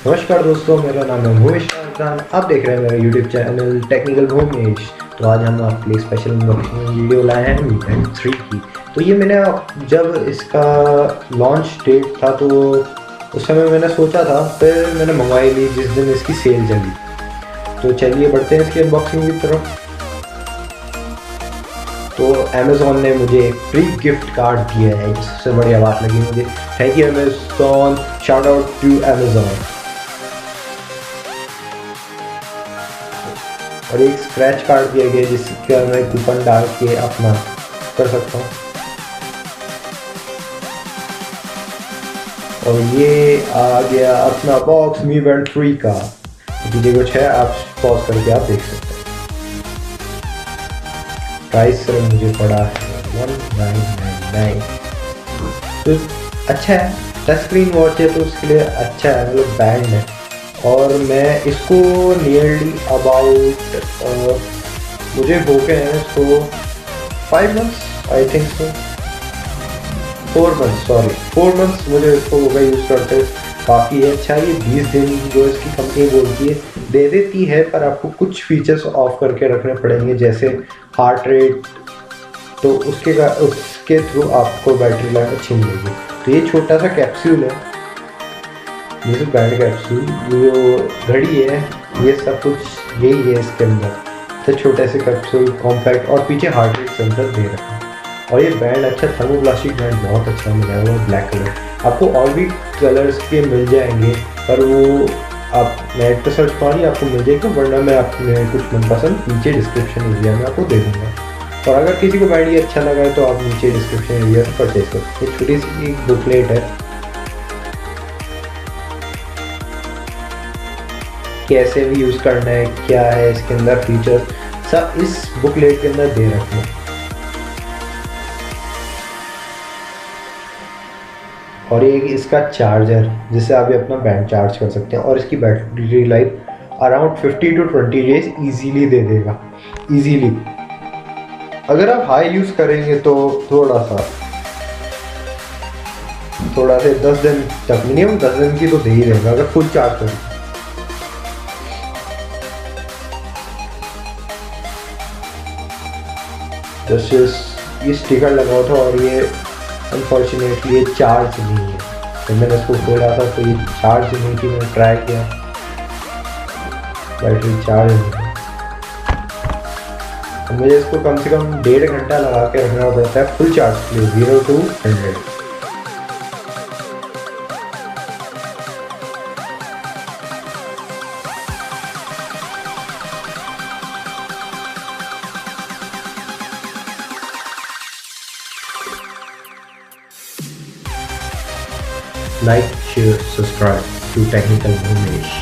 नमस्कार दोस्तों, मेरा नाम है भूमिश खान। आप देख रहे हैं मेरा यूट्यूब चैनल टेक्निकल भूमिश। तो आज हम आपके लिए स्पेशल अनबॉक्सिंग वीडियो लाए हैं Mi Band 3 की। तो ये मैंने जब इसका लॉन्च डेट था तो उस समय मैंने सोचा था, फिर मैंने मंगवाई ली जिस दिन इसकी सेल चली। तो चलिए बढ़ते हैं इसकी अनबॉक्सिंग की तरफ। तो अमेज़ॉन ने मुझे एक फ्री गिफ्ट कार्ड दिया है, सबसे बढ़िया बात लगी मुझे। Thank you Amazon, shout out to Amazon. और एक स्क्रैच कार्ड दिया गया जिसका मैं कूपन डाल के अपना कर सकता हूँ। और ये आ गया अपना बॉक्स Mi Band 3 का। पीछे कुछ है, आप पॉज करके आप देख सकते हैं। प्राइस सिर्फ मुझे पड़ा है 1999। तो अच्छा है, टच स्क्रीन वॉच है तो उसके लिए अच्छा है, मतलब बैंड है। और मैं इसको नियरली अबाउट मुझे हो गए हैं इसको 5 months, I think so 4 months मुझे इसको हो गए यूज़ करते। काफ़ी अच्छा, ये 20 दिन जो इसकी कंपनी बोलती है दे देती है, पर आपको कुछ फीचर्स ऑफ करके रखने पड़ेंगे, जैसे हार्ट रेट। तो उसके थ्रू आपको बैटरी लाइफ अच्छी मिलेगी। तो ये छोटा सा कैप्सूल है, जैसे बैंड कैप्सूल, जो घड़ी है, ये सब कुछ यही है इसके अंदर। तो छोटे से कैप्सूल, कॉम्पैक्ट, और पीछे हार्ट रेट सेंसर दे रखा है। और ये बैंड अच्छा, थर्मोप्लास्टिक बैंड बहुत अच्छा मिला है, वो ब्लैक कलर। आपको और भी कलर्स के मिल जाएंगे, पर वो आप नेट पर सर्च मारिए, आपको मिल जाएगा, वरना मैं अपने कुछ मनपसंद नीचे डिस्क्रिप्शन एरिया में आपको दे दूँगा। और अगर किसी को बैंड ये अच्छा लगा है तो आप नीचे डिस्क्रिप्शन एरिया से परचेज कर सकते हैं। छोटी सी एक बुकलेट है, कैसे भी यूज़ करना है, क्या है इसके अंदर फीचर्स, सब इस बुकलेट के अंदर दे रखे हैं। और एक इसका चार्जर, जिससे आप अपना बैंड चार्ज कर सकते हैं। और इसकी battery life around 50 to 20 days easily दे देगा, ईजीली। अगर आप हाई यूज़ करेंगे तो थोड़ा से 10 दिन तक, मिनिमम 10 दिन की तो दे ही देगा अगर फुल चार्ज करें। जस्ट ये स्टिकर लगा था और ये अनफॉर्चुनेटली ये चार्ज नहीं है। तो मैंने इसको खोला था तो ये चार्ज नहीं थी, मैंने ट्राई किया, बैटरी चार्ज नहीं है। तो मुझे इसको कम से कम 1.5 घंटा लगा के रखना पड़ता है फुल चार्ज के लिए, 0 to 100। Like, share, subscribe to Technical Bhumish.